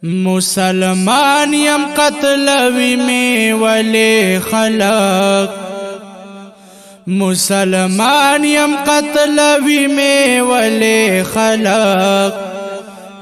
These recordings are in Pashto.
مسلمان یم قتلوی می ولی خلق مسلمان یم قتلوی می ولی خلق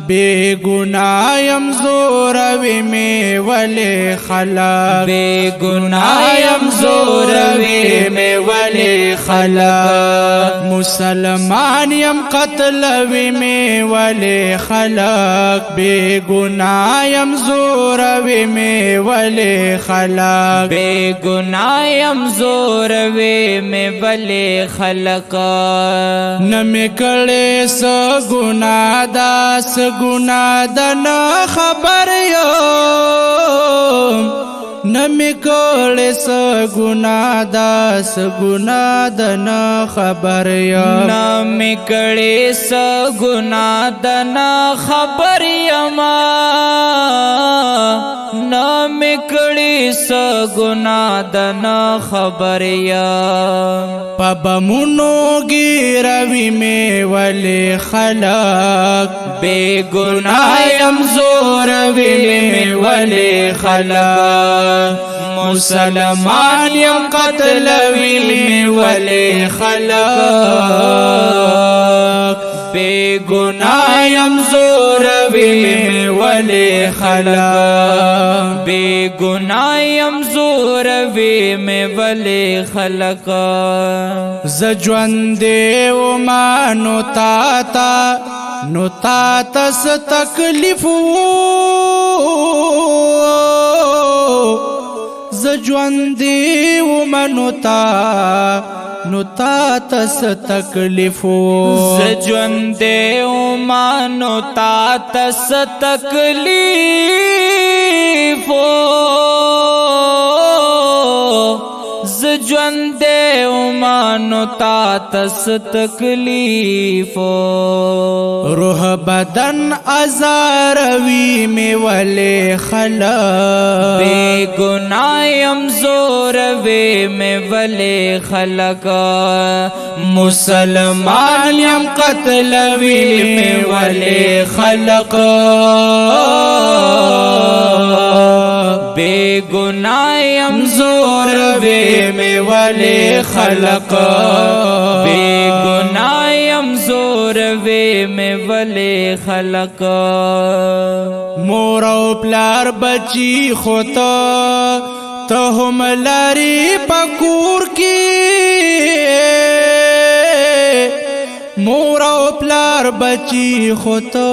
بے گناہ یم زوروی می ولی خلق بے گناہ یم زوروی می ولی خلق مسلمان یم قتلوی می ولی خلق بے گناہ یم زوروی می ولی خلق بے گناہ یم زوروی می ولی خلق نمی کڑے سو گناہ دا سو گناہ دا نا خبر یم نمی کڑے سو گناہ دا سو گناہ دا نا خبر یم نمی کڑے سو گناہ دا نا خبر یم نمی کڑے سو گناہ دا نا خبر یم پبمونو گیروی میں ولی خلق بے گناہ یم زوروی میں ولی خلق مسلمان یم قتلوی میں ولی خلق بے گناہ یم زوروی میں ولی خلق بے گناہ یم زوروی میں ولی خلق زجوندے و مانو تاتا نو تاتا س تکلیفو زجوندے و مانو تا نو تاتا س تکلیفو زجوندے و مانو تاتا س تکلیفو زجوندے امانو تاتس تکلیفو روح بدن ازاروی میں ولی خلق بے گناہ یم زوروی میں ولی خلق مسلمان یم قتلوی میں ولی خلق بے گناہ یم زوروی میں ولی خلق بے گناہ یم زوروی میں ولی خلق مور و پلار بچی خوتا تو ہم لاری پکور کی مور و پلار بچی خوتا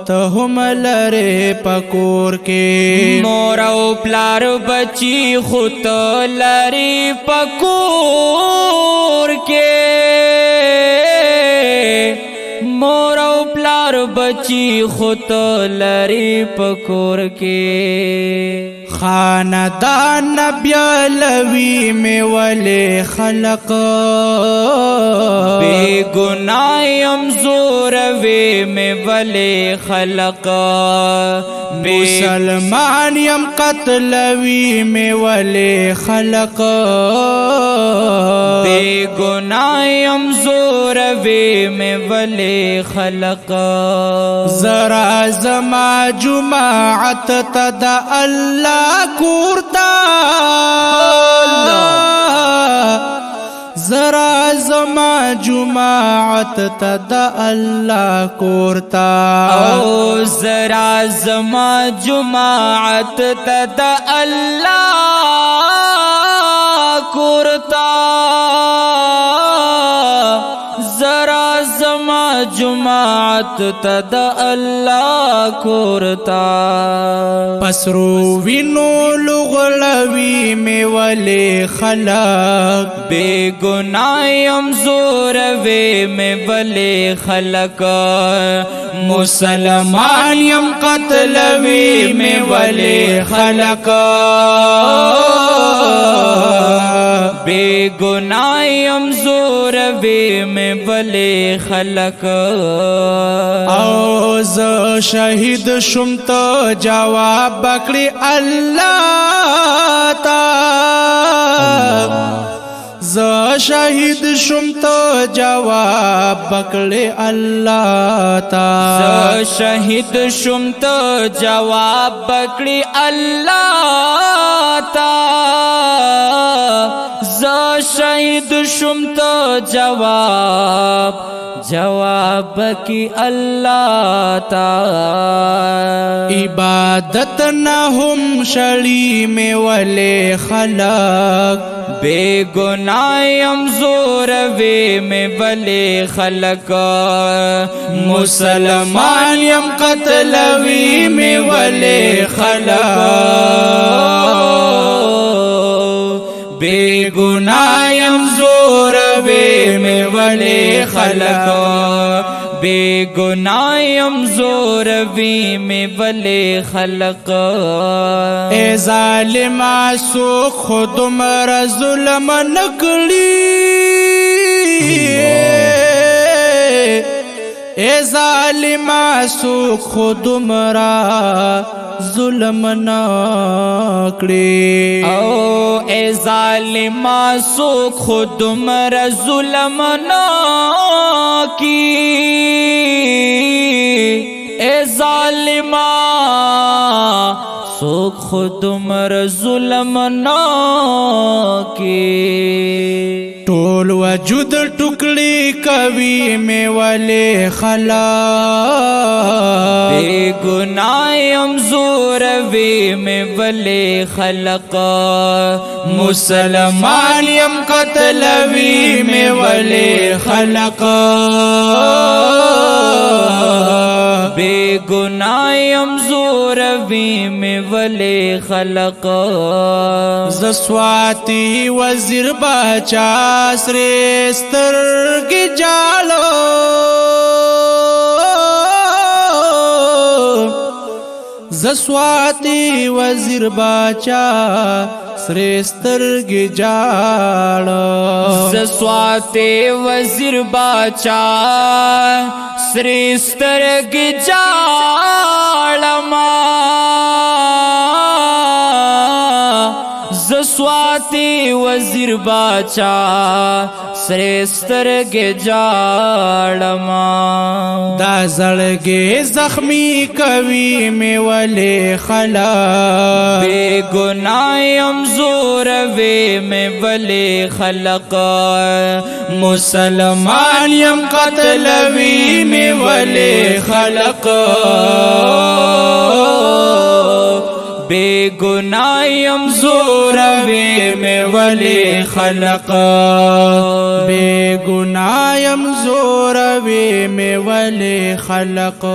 تو ہم لرے پکور کے مور و پلار بچی خود لری پکور کے مور و پلار بچی خود لری پکور کے خاندان نبیالوی میں ولی خلق بے گناہ یم زوروی میں ولی خلق مسلمان یم قتلوی میں ولی خلق بے گناہ یم زوروی میں ولی خلق ذرا زما جماعت تدا اللہ کورتا ذرا زما جماعت تدا اللہ کورتا ذرا زما جماعت تدا اللہ کورتا ذرا زما جماعت تدا اللہ کورتا پسرو وینو لغلوی میں ولی خلق بے گناہ یم زوروی میں ولی خلق مسلمان یم قتلوی میں ولی خلق بے گناہ یم زوروی میں ولی خلق او ز شہید شمت جواب بکڑی اللہ تا ز شهید شم تو جواب بکړې الله تا ز شهید شم تو جواب بکړې الله تا ز شهید شم تو جواب کی اللہ تا عبادت نہ ہم شڑی میں والے خلق بے گناہم زوروے میں والے خلق مسلمان یم قتلوی میں والے خلق بے گناہم زوروے میں والے خلق بے گناہم زوروی میں والے خلق اے ظالم سو خود مر ظلم نکڑی اے ظالم سو خود مرا ظلم نکڑی او اے ظالم سو خود مرا ظلم نکی اے ظالم سو خود مر ظلم نکی ټول وجود ټوکړي کوي مې ولې خلق بے گناہم زوروي مې ولې خلق مسلمان یم قتلوي مې ولې خلق بے گناہم زوروي مې ولې خلق زسواتی وزیر بچا سرې سترګې جالو زسواتی وزیر بچا سرې سترګې جالو زسواتی وزیر بچا سرې سترګې جالما زسواتی وزیر باچا سرې سترګې جاړما دا زړګې زخمی کوي مې ولې خلق بے گناہم زوروي مې ولې خلق مسلمان یم قتلوي مې ولې خلق بے گناہم زوروي میں ولې خلق بے گناہم زوروي میں ولې خلق